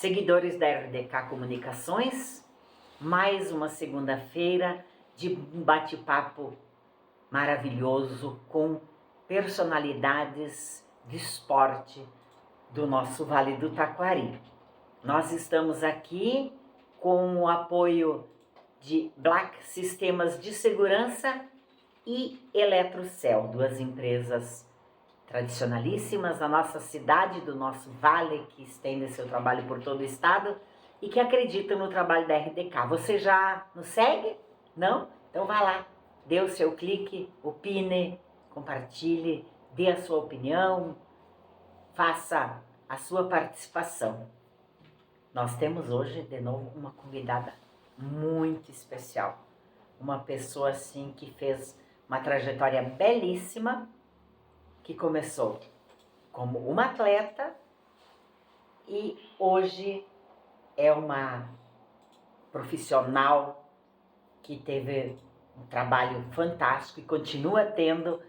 Seguidores da RDK Comunicações, mais uma segunda-feira de um bate-papo maravilhoso com personalidades de esporte do nosso Vale do Taquari. Nós estamos aqui com o apoio de Black Sistemas de Segurança e Eletrocel, duas empresas tradicionalíssimas da nossa cidade, do nosso vale, que estende seu trabalho por todo o estado e que acreditam no trabalho da RDK. Você já nos segue? Não? Então vá lá, dê o seu clique, opine, compartilhe, dê a sua opinião, faça a sua participação. Nós temos hoje, de novo, uma convidada muito especial. Uma pessoa, assim, que fez uma trajetória belíssima, que começou como uma atleta e hoje é uma profissional que teve um trabalho fantástico e continua tendo.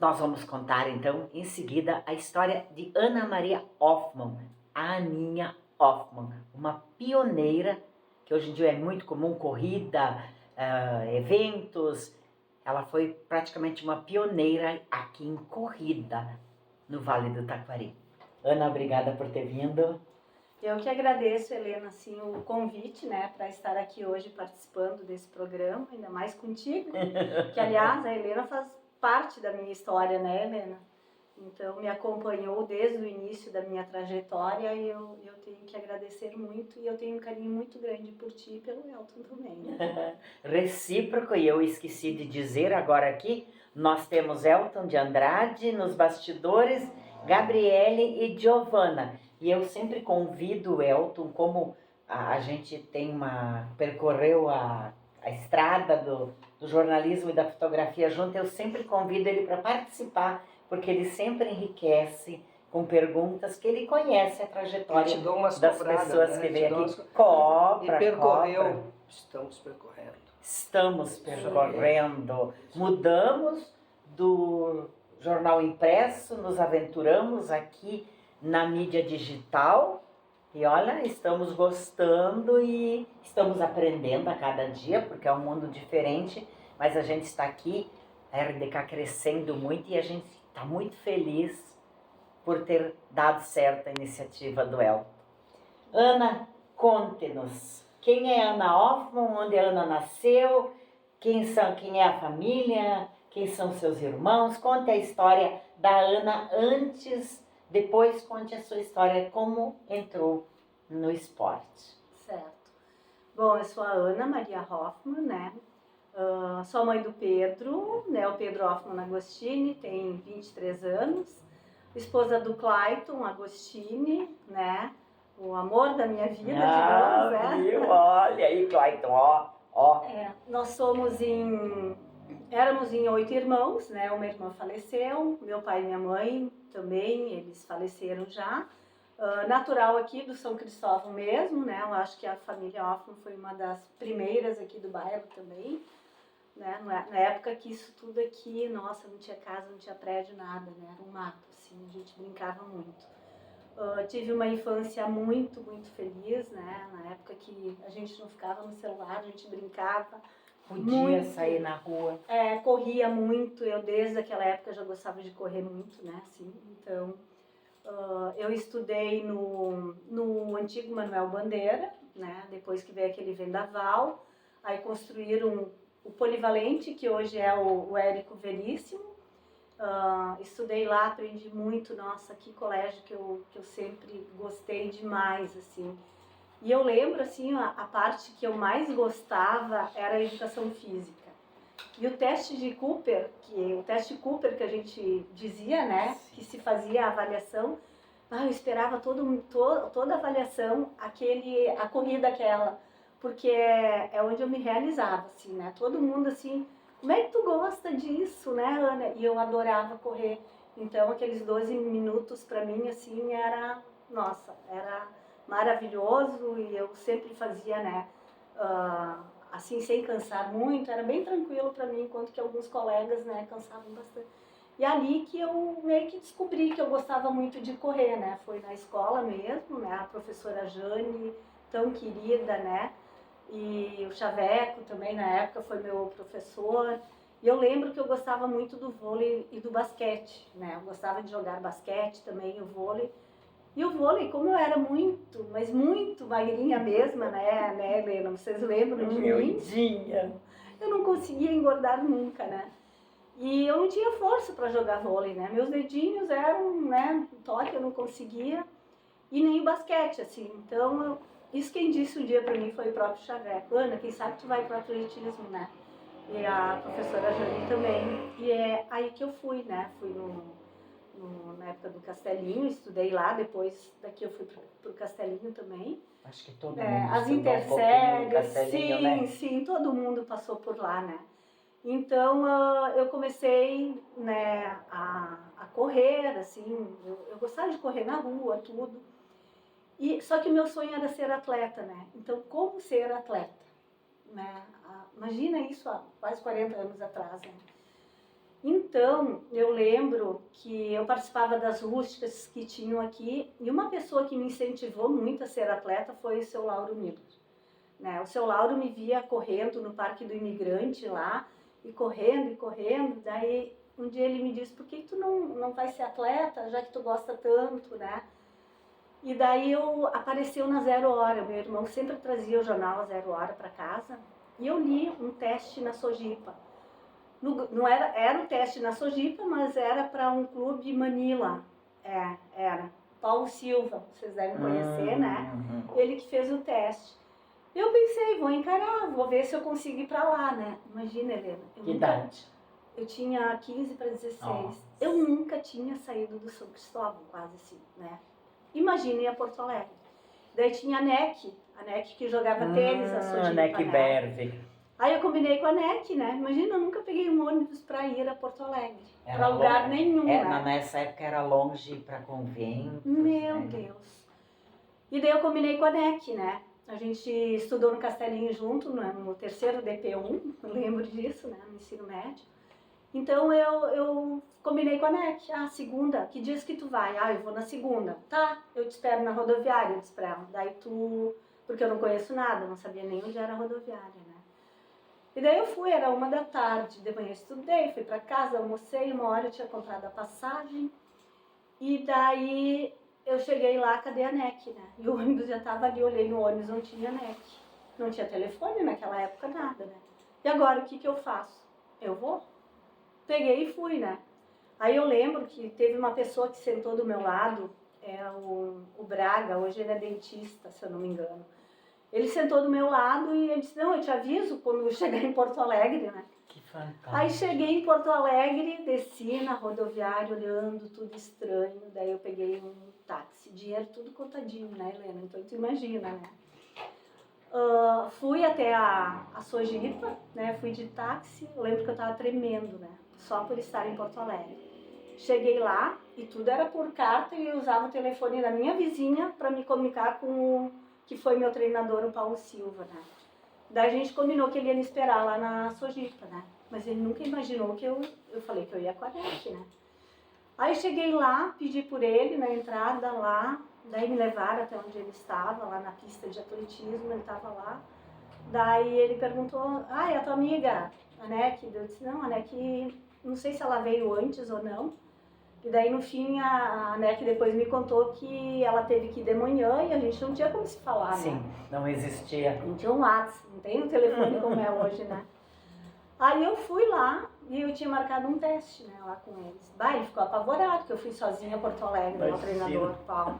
Nós vamos contar, então, em seguida, a história de Ana Maria Hoffmann, a Aninha Hoffmann, uma pioneira, que hoje em dia é muito comum, corrida, eventos. Ela foi praticamente uma pioneira aqui em corrida no Vale do Taquari. Ana, obrigada por ter vindo. Eu que agradeço, Helena, assim, o convite, né, para estar aqui hoje participando desse programa, ainda mais contigo, que, aliás, a Helena faz parte da minha história, né, Helena? Então, me acompanhou desde o início da minha trajetória e eu tenho que agradecer muito e eu tenho um carinho muito grande por ti e pelo Elton também, né? Recíproco, e eu esqueci de dizer agora aqui, nós temos Elton de Andrade nos bastidores, Gabriele e Giovana. E eu sempre convido o Elton, como a gente percorreu a estrada do jornalismo e da fotografia junto, eu sempre convido ele para participar, porque ele sempre enriquece com perguntas que ele conhece a trajetória das pessoas, né, que vêm aqui. Estamos percorrendo. Mudamos do jornal impresso, nos aventuramos aqui na mídia digital e olha, estamos gostando e estamos aprendendo a cada dia, porque é um mundo diferente, mas a gente está aqui, a RDK crescendo muito e a gente está muito feliz por ter dado certo a iniciativa do Elton. Ana, conte-nos, quem é Ana Hoffmann, onde a Ana nasceu, quem é a família, quem são seus irmãos, conte a história da Ana antes, depois conte a sua história, como entrou no esporte. Certo. Bom, eu sou a Ana Maria Hoffmann, né? Sou mãe do Pedro, né? O Pedro Hoffmann Agostini, tem 23 anos. Esposa do Clayton Agostini, né? O amor da minha vida, digamos, né? Viu? Olha aí, Clayton, ó. Nós éramos em 8 irmãos, né? Uma irmã faleceu, meu pai e minha mãe também, eles faleceram já. Natural aqui do São Cristóvão mesmo, né? Eu acho que a família Hoffmann foi uma das primeiras aqui do bairro também, né? Na época que isso tudo aqui, nossa, não tinha casa, não tinha prédio, nada, né? Era um mato, assim, a gente brincava muito. Tive uma infância muito, muito feliz, né? Na época que a gente não ficava no celular, a gente brincava. Podia sair na rua. Corria muito, eu desde aquela época já gostava de correr muito, né? Assim, então, eu estudei no antigo Manuel Bandeira, né? Depois que veio aquele vendaval, aí construíram o Polivalente, que hoje é o Érico Veríssimo. Estudei lá, aprendi muito, nossa, que colégio que eu sempre gostei demais, assim. E eu lembro, assim, a parte que eu mais gostava era a educação física. E o teste Cooper que a gente dizia, né, que se fazia a avaliação, eu esperava toda a avaliação, a corrida aquela, porque é onde eu me realizava, assim, né, todo mundo, assim, como é que tu gosta disso, né, Ana? E eu adorava correr, então aqueles 12 minutos para mim, assim, era maravilhoso e eu sempre fazia, né, assim, sem cansar muito, era bem tranquilo para mim, enquanto que alguns colegas, né, cansavam bastante. E ali que eu meio que descobri que eu gostava muito de correr, né? Foi na escola mesmo, né? A professora Jane, tão querida, né? E o Chaveco também, na época, foi meu professor. E eu lembro que eu gostava muito do vôlei e do basquete, né? Eu gostava de jogar basquete também, o vôlei. E o vôlei, como eu era muito, mas muito magrinha mesma, né, Helena? Vocês lembram de mim? Miudinha. Eu não conseguia engordar nunca, né? E eu não tinha força para jogar vôlei, né? Meus dedinhos eram, né, um toque, eu não conseguia. E nem o basquete, assim. Então, isso quem disse um dia para mim foi o próprio Chaveco. Ana, quem sabe tu vai para o atletismo, né? E a professora Jane também. E é aí que eu fui, né? Fui na época do Castelinho, estudei lá. Depois daqui eu fui pro Castelinho também. Acho que todo É, mundo as estudou um pouquinho no interséries, Castelinho, sim, né? sim, todo mundo passou por lá, né? Então, eu comecei, né, a correr, assim, eu gostava de correr na rua, tudo. E, só que o meu sonho era ser atleta, né? Então, como ser atleta? Né? Imagina isso há quase 40 anos atrás, né? Então, eu lembro que eu participava das rústicas que tinham aqui e uma pessoa que me incentivou muito a ser atleta foi o seu Lauro Miller, né? O seu Lauro me via correndo no Parque do Imigrante lá, e correndo, daí um dia ele me disse, por que tu não vai ser atleta, já que tu gosta tanto, né? E daí apareceu na Zero Hora, meu irmão sempre trazia o jornal a Zero Hora para casa, e eu li um teste na Sojipa. Não era um teste na Sojipa, mas era para um clube Manila, era. Paulo Silva, vocês devem conhecer, né? Ele que fez o teste. Eu pensei, vou encarar, vou ver se eu consigo ir para lá, né? Imagina, Helena. Que idade? Eu tinha 15 para 16. Nossa. Eu nunca tinha saído do São Cristóvão, quase assim, né? Imagina ir a Porto Alegre. Daí tinha a NEC que jogava tênis, a Sojipa, NEC né? Berve. Aí eu combinei com a NEC, né? Imagina, eu nunca peguei um ônibus para ir a Porto Alegre. Para lugar nenhum, né? Nessa época era longe para conventos. Meu né? Deus. E daí eu combinei com a NEC, né? A gente estudou no Castelinho junto, no terceiro DP1, eu lembro disso, né? No ensino médio. Então eu combinei com a NEC, segunda, que dias que tu vai? Eu vou na segunda. Tá, eu te espero na rodoviária, eu disse pra ela. Daí porque eu não conheço nada, não sabia nem onde era a rodoviária, né? E daí eu fui, era 1 da tarde, de manhã eu estudei, fui pra casa, almocei, 1 hora eu tinha comprado a passagem. E daí eu cheguei lá, cadê a NEC, né? E o ônibus já tava ali, eu olhei no ônibus, não tinha NEC. Não tinha telefone naquela época, nada, né? E agora, o que eu faço? Eu vou? Peguei e fui, né? Aí eu lembro que teve uma pessoa que sentou do meu lado, o Braga, hoje ele é dentista, se eu não me engano. Ele sentou do meu lado e ele disse, não, eu te aviso quando eu chegar em Porto Alegre, né? Que fantástico. Aí cheguei em Porto Alegre, desci na rodoviária olhando, tudo estranho, daí eu peguei um táxi, dinheiro tudo contadinho, né, Helena? Então tu imagina, né? Fui até a Sojipa, né? Fui de táxi, eu lembro que eu tava tremendo, né? Só por estar em Porto Alegre. Cheguei lá e tudo era por carta e eu usava o telefone da minha vizinha para me comunicar com o que foi meu treinador, o Paulo Silva, né? Daí a gente combinou que ele ia me esperar lá na Sojipa, né? Mas ele nunca imaginou que eu falei que eu ia com a NEC, né? Aí cheguei lá, pedi por ele na entrada lá, daí me levaram até onde ele estava, lá na pista de atletismo, ele estava lá. Daí ele perguntou, é a tua amiga, a NEC? Eu disse, não, a NEC, não sei se ela veio antes ou não. E daí no fim a NEC depois me contou que ela teve que ir de manhã e a gente não tinha como se falar, Sim, né? não existia. Não tinha um WhatsApp, não tem um telefone como é hoje, né? Aí eu fui lá e eu tinha marcado um teste, né, lá com eles. Ele ficou apavorado que eu fui sozinha a Porto Alegre, o treinador, Paulo.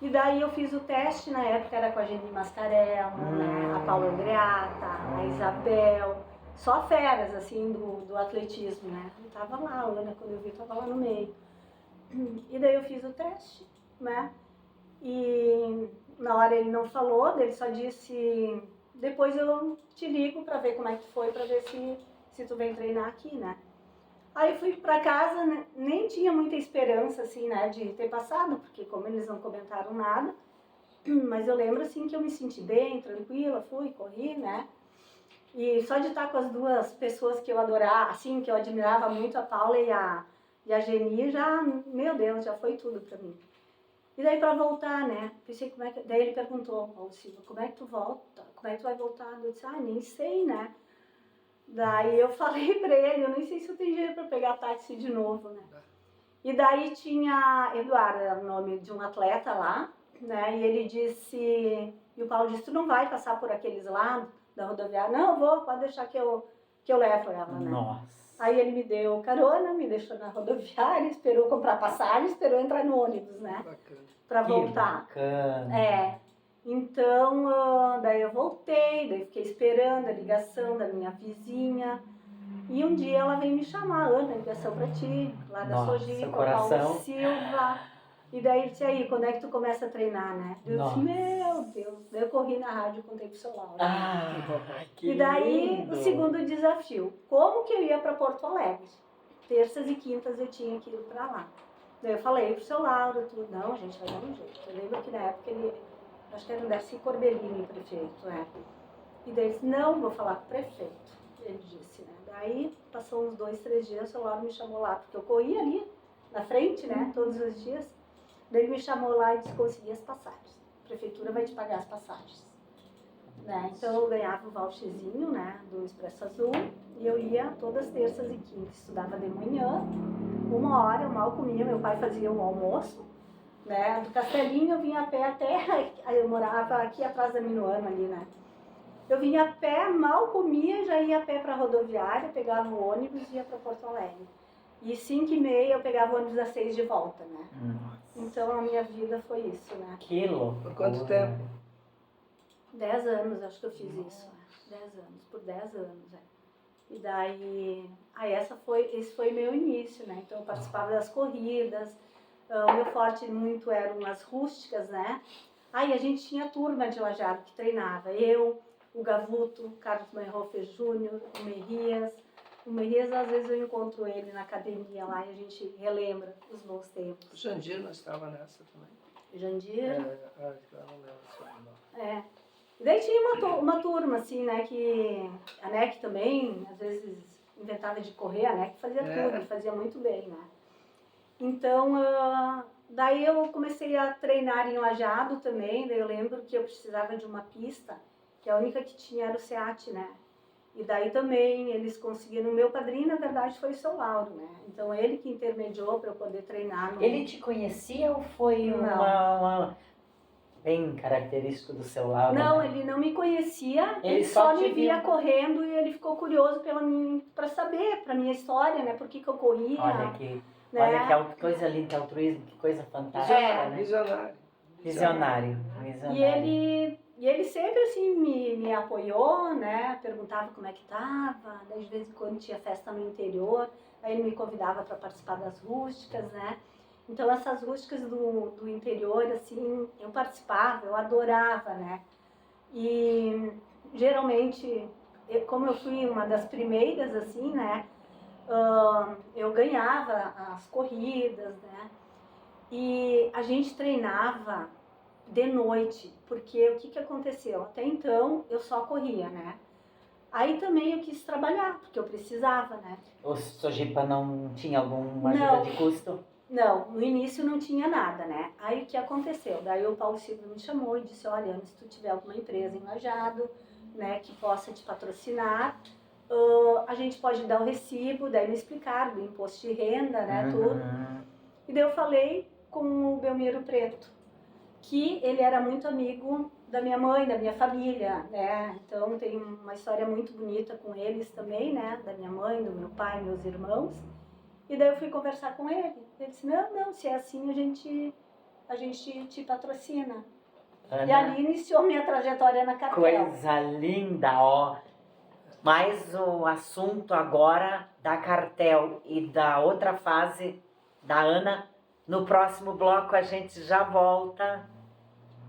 E daí eu fiz o teste, na época era com a Jenny Mascarello, né, a Paula Andreata, a Isabel, só feras, assim, do atletismo, né. Eu tava lá, a Ana, quando eu vi, tava lá no meio. E daí eu fiz o teste, né, e na hora ele não falou, ele só disse, depois eu te ligo pra ver como é que foi, pra ver se tu vem treinar aqui, né. Aí fui pra casa, né, nem tinha muita esperança, assim, né, de ter passado, porque como eles não comentaram nada, mas eu lembro, assim, que eu me senti bem, tranquila, fui, corri, né, e só de estar com as duas pessoas que eu adorava, assim, que eu admirava muito, a Paula E a Geni já, meu Deus, já foi tudo pra mim. E daí pra voltar, né? Pensei, como é que... Daí ele perguntou, Paulo Silva, como é que tu volta? Como é que tu vai voltar? Eu disse, nem sei, né? Daí eu falei pra ele, eu nem sei se eu tenho dinheiro pra pegar táxi de novo, né? E daí tinha Eduardo, era o nome de um atleta lá, né? E ele disse, e o Paulo disse, tu não vai passar por aqueles lados da rodoviária? Não, eu vou, pode deixar que eu levo ela, né? Nossa. Aí ele me deu carona, me deixou na rodoviária, esperou comprar passagem, esperou entrar no ônibus, né? Bacana. Pra voltar. Bacana. Então, daí eu voltei, daí fiquei esperando a ligação da minha vizinha. E um dia ela veio me chamar, Ana, ligação pra ti, lá da Nossa, Sojipa, coração. Paulo Silva. E daí disse, aí, quando é que tu começa a treinar, né? Eu disse, Nossa. meu Deus. Daí eu corri na rádio e contei pro seu Lauro. Que E daí, lindo. o segundo desafio, como que eu ia para Porto Alegre? Terças e quintas eu tinha que ir para lá. Daí eu falei pro seu Lauro, tudo, não, a gente vai dar um jeito. Eu lembro que na época ele, acho que era o Darcy Corbellini, prefeito, E daí ele disse, não, vou falar com o prefeito. Ele disse, né? Daí, passou uns 2, 3 dias, o seu Lauro me chamou lá, porque eu corria ali, na frente, né, todos os dias. Daí ele me chamou lá e disse, consegui as passagens. A prefeitura vai te pagar as passagens. Né? Então eu ganhava o voucherzinho, né, do Expresso Azul, e eu ia todas terças e quintas, estudava de manhã, 1 hora, eu mal comia, meu pai fazia o almoço, né, do Castelinho eu vinha a pé até, eu morava aqui atrás da Minuano ali, né, eu vinha a pé, mal comia, já ia a pé para a rodoviária, pegava o ônibus e ia para Porto Alegre, e 5h30 eu pegava o ônibus às 6 de volta, né, então a minha vida foi isso, né. Que louco. Por quanto tempo? 10 anos, acho que eu fiz isso. 10 anos, por 10 anos. E daí, esse foi meu início, né? Então eu participava das corridas, o meu forte muito eram as rústicas, né? Aí a gente tinha turma de Lajeado que treinava. Eu, o Gavuto, o Carlos Meinhofer Júnior, o Merrias. O Merrias, às vezes eu encontro ele na academia lá e a gente relembra os bons tempos. O Jandir não estava nessa também? Jandir? Eu não lembro o seu nome. E daí tinha uma turma, assim, né, que a NEC também, às vezes, inventava de correr, a NEC fazia tudo, fazia muito bem, né. Então, daí eu comecei a treinar em Lajeado também, daí eu lembro que eu precisava de uma pista, que a única que tinha era o SEAT, né. E daí também eles conseguiram, meu padrinho, na verdade, foi o seu Lauro, né. Então, ele que intermediou para eu poder treinar. Ele te conhecia ou foi Não. bem característico do seu Lauro? Não, né? ele não me conhecia, Ele só só me te via viu. correndo e ele ficou curioso para saber, pra minha história, né, por que eu corria. Olha né? que coisa linda, que altruísmo, que coisa fantástica, né? Visionário. Visionário. E ele sempre assim me apoiou, né, perguntava como é que tava, daí de vez em quando tinha festa no interior, aí ele me convidava para participar das rústicas, né. Então essas rústicas do interior, assim, eu participava, eu adorava, né. E geralmente, como eu fui uma das primeiras, assim, né, eu ganhava as corridas, né, e a gente treinava de noite, porque o que aconteceu? Até então eu só corria, né, aí também eu quis trabalhar, porque eu precisava, né. O Sojipa não tinha alguma ajuda de custo? Não, no início não tinha nada, né? Aí o que aconteceu? Daí o Paulo Silva me chamou e disse, olha, se tu tiver alguma empresa em Lajeado, né, que possa te patrocinar, a gente pode dar o recibo, daí me explicaram do imposto de renda, né, tudo. E daí eu falei com o Belmiro Preto, que ele era muito amigo da minha mãe, da minha família, né? Então tem uma história muito bonita com eles também, né? Da minha mãe, do meu pai, meus irmãos. E daí eu fui conversar com ele. Ele disse, não, se é assim a gente te patrocina. Ana, e ali iniciou minha trajetória na Cartel. Coisa linda, ó. Mas o assunto agora da Cartel e da outra fase da Ana, no próximo bloco a gente já volta.